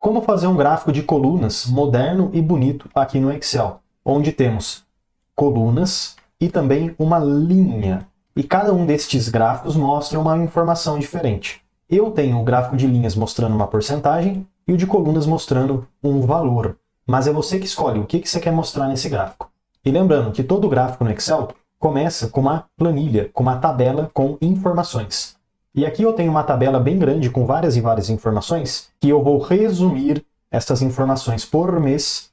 Como fazer um gráfico de colunas moderno e bonito aqui no Excel, onde temos colunas e também uma linha. E cada um destes gráficos mostra uma informação diferente. Eu tenho o gráfico de linhas mostrando uma porcentagem e o de colunas mostrando um valor. Mas é você que escolhe o que você quer mostrar nesse gráfico. E lembrando que todo gráfico no Excel começa com uma planilha, com uma tabela com informações. E aqui eu tenho uma tabela bem grande com várias e várias informações que eu vou resumir essas informações por mês.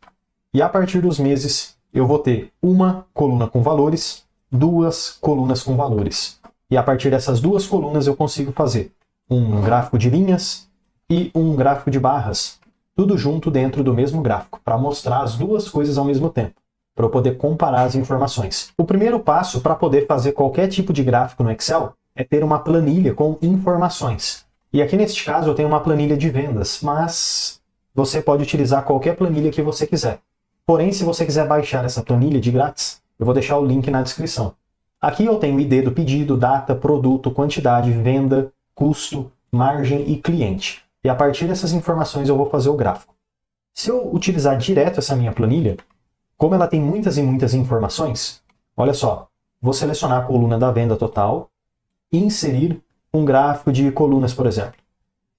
E a partir dos meses eu vou ter uma coluna com valores, duas colunas com valores. E a partir dessas duas colunas eu consigo fazer um gráfico de linhas e um gráfico de barras, tudo junto dentro do mesmo gráfico, para mostrar as duas coisas ao mesmo tempo, para eu poder comparar as informações. O primeiro passo para poder fazer qualquer tipo de gráfico no Excel é ter uma planilha com informações. E aqui neste caso eu tenho uma planilha de vendas, mas você pode utilizar qualquer planilha que você quiser. Porém, se você quiser baixar essa planilha de grátis, eu vou deixar o link na descrição. Aqui eu tenho o ID do pedido, data, produto, quantidade, venda, custo, margem e cliente. E a partir dessas informações eu vou fazer o gráfico. Se eu utilizar direto essa minha planilha, como ela tem muitas e muitas informações, olha só, vou selecionar a coluna da venda total e inserir um gráfico de colunas, por exemplo.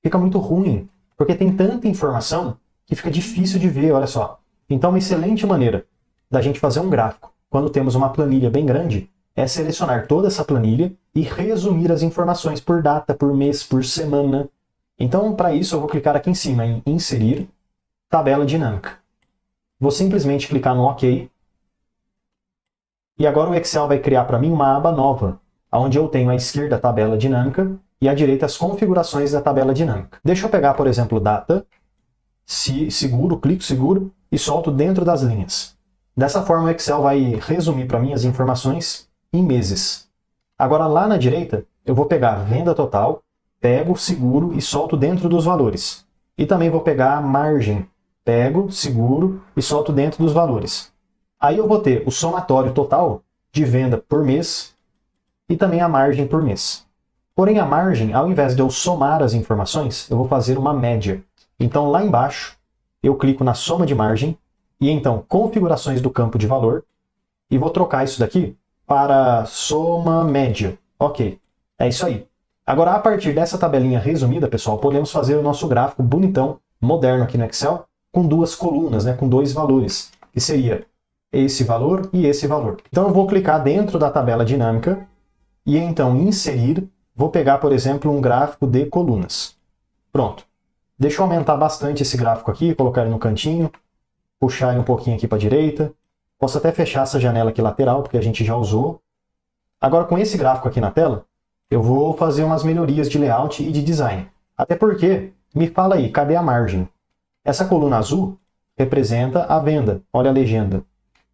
Fica muito ruim, porque tem tanta informação que fica difícil de ver, olha só. Então, uma excelente maneira da gente fazer um gráfico, quando temos uma planilha bem grande, é selecionar toda essa planilha e resumir as informações por data, por mês, por semana. Então, para isso, eu vou clicar aqui em cima em Inserir, Tabela Dinâmica. Vou simplesmente clicar no OK. E agora o Excel vai criar para mim uma aba nova, onde eu tenho à esquerda a tabela dinâmica e à direita as configurações da tabela dinâmica. Deixa eu pegar, por exemplo, data, seguro, clico seguro e solto dentro das linhas. Dessa forma o Excel vai resumir para mim as informações em meses. Agora lá na direita eu vou pegar venda total, pego, seguro e solto dentro dos valores. E também vou pegar a margem, pego, seguro e solto dentro dos valores. Aí eu vou ter o somatório total de venda por mês e também a margem por mês. Porém a margem, ao invés de eu somar as informações, eu vou fazer uma média. Então lá embaixo eu clico na soma de margem e então configurações do campo de valor e vou trocar isso daqui para soma média. Ok, é isso aí. Agora, a partir dessa tabelinha resumida, pessoal, podemos fazer o nosso gráfico bonitão, moderno aqui no Excel, com duas colunas, com dois valores, que seria esse valor e esse valor. Então eu vou clicar dentro da tabela dinâmica e então inserir, vou pegar, por exemplo, um gráfico de colunas. Pronto. Deixa eu aumentar bastante esse gráfico aqui, colocar ele no cantinho, puxar ele um pouquinho aqui para a direita. Posso até fechar essa janela aqui lateral, porque a gente já usou. Agora, com esse gráfico aqui na tela, eu vou fazer umas melhorias de layout e de design. Até porque, me fala aí, cadê a margem? Essa coluna azul representa a venda, olha a legenda.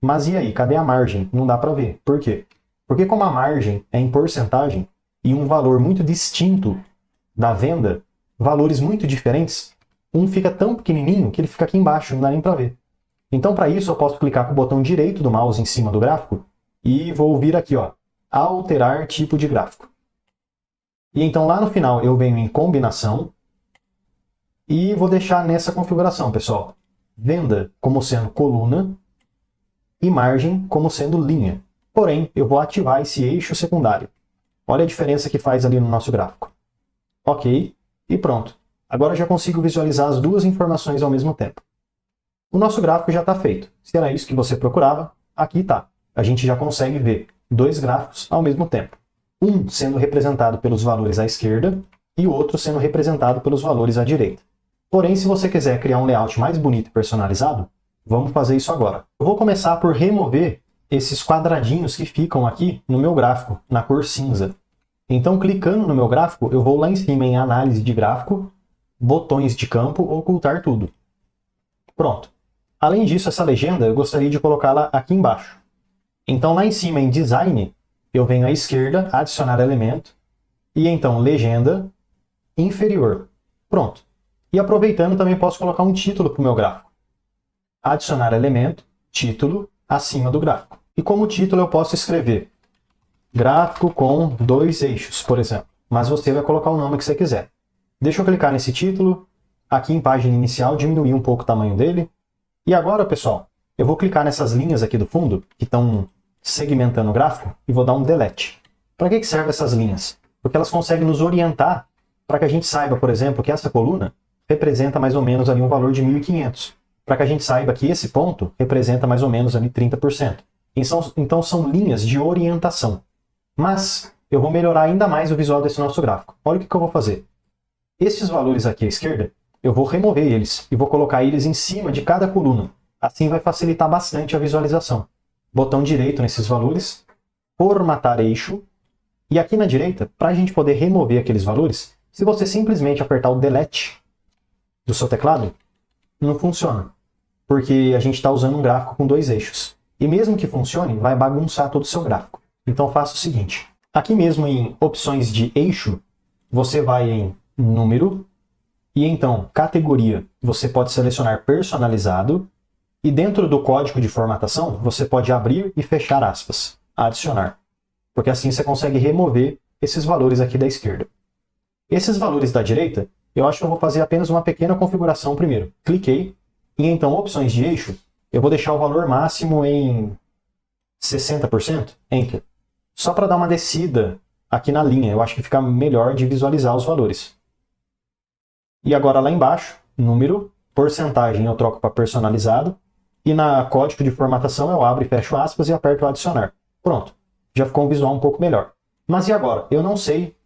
Mas e aí, cadê a margem? Não dá para ver. Por quê? Porque como a margem é em porcentagem e um valor muito distinto da venda, valores muito diferentes, um fica tão pequenininho que ele fica aqui embaixo, não dá nem para ver. Então, para isso, eu posso clicar com o botão direito do mouse em cima do gráfico e vou vir aqui, ó, alterar tipo de gráfico. E então lá no final eu venho em combinação e vou deixar nessa configuração, pessoal. Venda como sendo coluna e margem como sendo linha. Porém, eu vou ativar esse eixo secundário. Olha a diferença que faz ali no nosso gráfico. Ok, e pronto. Agora já consigo visualizar as duas informações ao mesmo tempo. O nosso gráfico já está feito. Se era isso que você procurava, aqui está. A gente já consegue ver dois gráficos ao mesmo tempo. Um sendo representado pelos valores à esquerda e o outro sendo representado pelos valores à direita. Porém, se você quiser criar um layout mais bonito e personalizado, vamos fazer isso agora. Eu vou começar por remover esses quadradinhos que ficam aqui no meu gráfico, na cor cinza. Então, clicando no meu gráfico, eu vou lá em cima em Análise de Gráfico, Botões de Campo, Ocultar Tudo. Pronto. Além disso, essa legenda eu gostaria de colocá-la aqui embaixo. Então, lá em cima em Design, eu venho à esquerda, Adicionar Elemento, e então Legenda Inferior. Pronto. E aproveitando, também posso colocar um título para o meu gráfico. Adicionar Elemento, Título, acima do gráfico. E como título eu posso escrever gráfico com 2 eixos, por exemplo. Mas você vai colocar o nome que você quiser. Deixa eu clicar nesse título, aqui em página inicial, diminuir um pouco o tamanho dele. E agora, pessoal, eu vou clicar nessas linhas aqui do fundo, que estão segmentando o gráfico, e vou dar um delete. Para que servem essas linhas? Porque elas conseguem nos orientar para que a gente saiba, por exemplo, que essa coluna representa mais ou menos ali um valor de 1.500. Para que a gente saiba que esse ponto representa mais ou menos ali 30%. Então são linhas de orientação. Mas eu vou melhorar ainda mais o visual desse nosso gráfico. Olha o que eu vou fazer. Esses valores aqui à esquerda, eu vou remover eles e vou colocar eles em cima de cada coluna. Assim vai facilitar bastante a visualização. Botão direito nesses valores, formatar eixo. E aqui na direita, para a gente poder remover aqueles valores, se você simplesmente apertar o delete do seu teclado, não funciona. Porque a gente está usando um gráfico com 2 eixos. E mesmo que funcione, vai bagunçar todo o seu gráfico. Então faça o seguinte. Aqui mesmo em opções de eixo, você vai em número. E então, categoria, você pode selecionar personalizado. E dentro do código de formatação, você pode abrir e fechar aspas. Adicionar. Porque assim você consegue remover esses valores aqui da esquerda. Esses valores da direita, eu acho que eu vou fazer apenas uma pequena configuração primeiro. Cliquei. E então, opções de eixo, eu vou deixar o valor máximo em 60%. Enter. Só para dar uma descida aqui na linha. Eu acho que fica melhor de visualizar os valores. E agora lá embaixo, número, porcentagem eu troco para personalizado. E na código de formatação eu abro e fecho aspas e aperto adicionar. Pronto. Já ficou um visual um pouco melhor. Mas e agora? Eu não sei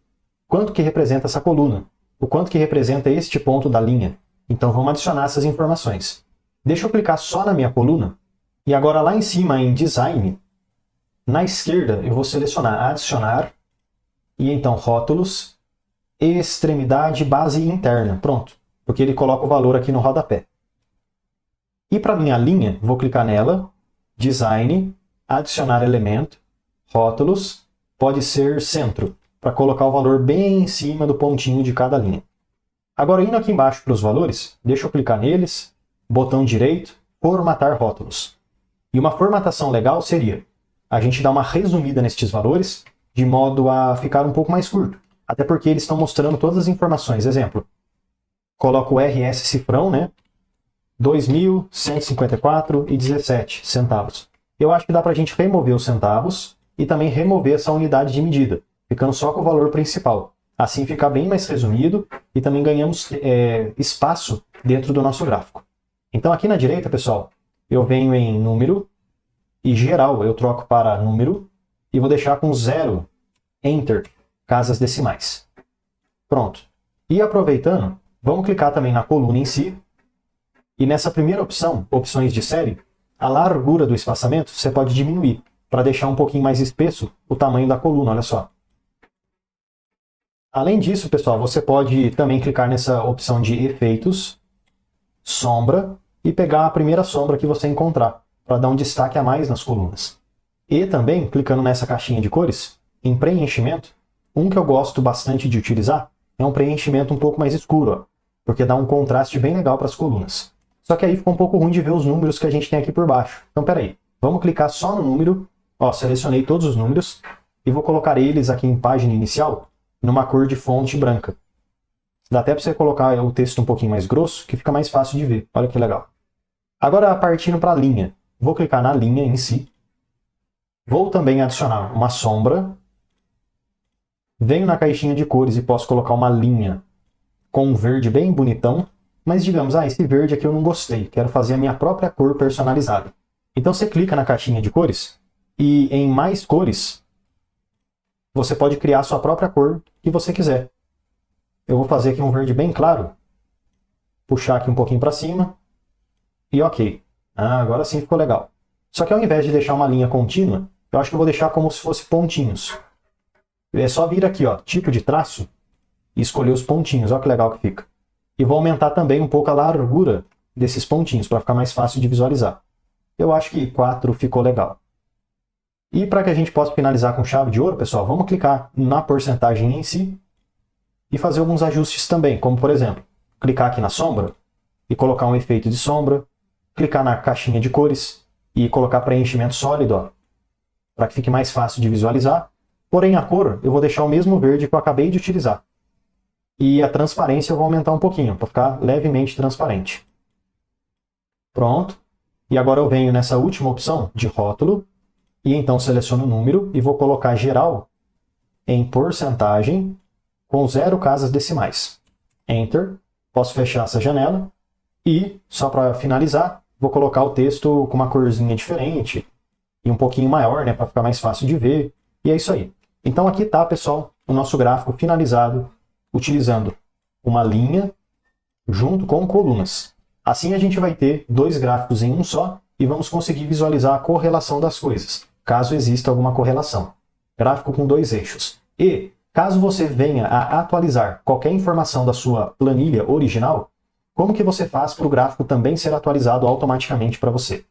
quanto que representa essa coluna. O quanto que representa este ponto da linha. Então vamos adicionar essas informações. Deixa eu clicar só na minha coluna. E agora lá em cima em Design, na esquerda eu vou selecionar Adicionar. E então Rótulos, Extremidade, Base Interna. Pronto. Porque ele coloca o valor aqui no rodapé. E para minha linha, vou clicar nela, Design, Adicionar Elemento, Rótulos, pode ser Centro, para colocar o valor bem em cima do pontinho de cada linha. Agora, indo aqui embaixo para os valores, deixa eu clicar neles, botão direito, formatar rótulos. E uma formatação legal seria a gente dar uma resumida nestes valores, de modo a ficar um pouco mais curto. Até porque eles estão mostrando todas as informações. Exemplo, coloco o RS cifrão, né? 2.154,17 centavos. Eu acho que dá para a gente remover os centavos e também remover essa unidade de medida, ficando só com o valor principal. Assim fica bem mais resumido e também ganhamos espaço dentro do nosso gráfico. Então aqui na direita, pessoal, eu venho em número e geral eu troco para número e vou deixar com 0, Enter, casas decimais. Pronto. E aproveitando, vamos clicar também na coluna em si. E nessa primeira opção, opções de série, a largura do espaçamento você pode diminuir para deixar um pouquinho mais espesso o tamanho da coluna, olha só. Além disso, pessoal, você pode também clicar nessa opção de efeitos, sombra, e pegar a primeira sombra que você encontrar, para dar um destaque a mais nas colunas. E também, clicando nessa caixinha de cores, em preenchimento, um que eu gosto bastante de utilizar é um preenchimento um pouco mais escuro, ó, porque dá um contraste bem legal para as colunas. Só que aí ficou um pouco ruim de ver os números que a gente tem aqui por baixo. Então, peraí, vamos clicar só no número, ó, selecionei todos os números, e vou colocar eles aqui em página inicial, numa cor de fonte branca. Dá até para você colocar o texto um pouquinho mais grosso, que fica mais fácil de ver. Olha que legal. Agora, partindo para a linha. Vou clicar na linha em si. Vou também adicionar uma sombra. Venho na caixinha de cores e posso colocar uma linha com um verde bem bonitão. Mas digamos, esse verde aqui eu não gostei. Quero fazer a minha própria cor personalizada. Então você clica na caixinha de cores e em mais cores você pode criar a sua própria cor que você quiser. Eu vou fazer aqui um verde bem claro. Puxar aqui um pouquinho para cima. E ok. Agora sim ficou legal. Só que ao invés de deixar uma linha contínua, eu acho que eu vou deixar como se fosse pontinhos. É só vir aqui, ó, tipo de traço, e escolher os pontinhos. Olha que legal que fica. E vou aumentar também um pouco a largura desses pontinhos, para ficar mais fácil de visualizar. Eu acho que 4 ficou legal. E para que a gente possa finalizar com chave de ouro, pessoal, vamos clicar na porcentagem em si e fazer alguns ajustes também, como por exemplo, clicar aqui na sombra e colocar um efeito de sombra, clicar na caixinha de cores e colocar preenchimento sólido, para que fique mais fácil de visualizar. Porém a cor eu vou deixar o mesmo verde que eu acabei de utilizar. E a transparência eu vou aumentar um pouquinho, para ficar levemente transparente. Pronto. E agora eu venho nessa última opção de rótulo, e então seleciono o número e vou colocar geral em porcentagem com 0 casas decimais. Enter. Posso fechar essa janela. E, só para finalizar, vou colocar o texto com uma corzinha diferente e um pouquinho maior, né, para ficar mais fácil de ver. E é isso aí. Então aqui está, pessoal, o nosso gráfico finalizado utilizando uma linha junto com colunas. Assim a gente vai ter 2 gráficos em um só e vamos conseguir visualizar a correlação das coisas, caso exista alguma correlação. Gráfico com 2 eixos. E, caso você venha a atualizar qualquer informação da sua planilha original, como que você faz para o gráfico também ser atualizado automaticamente para você?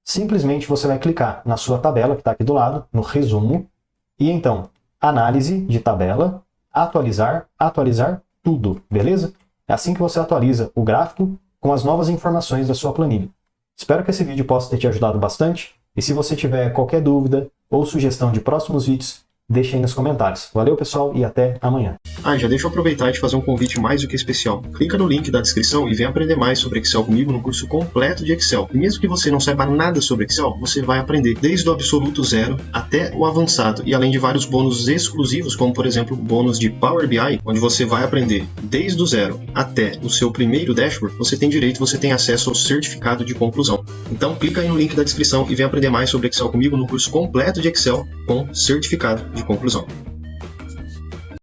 Simplesmente você vai clicar na sua tabela, que está aqui do lado, no resumo, e então, análise de tabela, atualizar, atualizar tudo, beleza? É assim que você atualiza o gráfico com as novas informações da sua planilha. Espero que esse vídeo possa ter te ajudado bastante, e se você tiver qualquer dúvida ou sugestão de próximos vídeos, deixe aí nos comentários. Valeu, pessoal, e até amanhã. Já deixa eu aproveitar e te fazer um convite mais do que especial. Clica no link da descrição e vem aprender mais sobre Excel comigo no curso completo de Excel. E mesmo que você não saiba nada sobre Excel, você vai aprender desde o absoluto zero até o avançado. E além de vários bônus exclusivos, como por exemplo o bônus de Power BI, onde você vai aprender desde o zero até o seu primeiro dashboard, você tem direito, você tem acesso ao certificado de conclusão. Então clica aí no link da descrição e vem aprender mais sobre Excel comigo no curso completo de Excel com certificado de conclusão.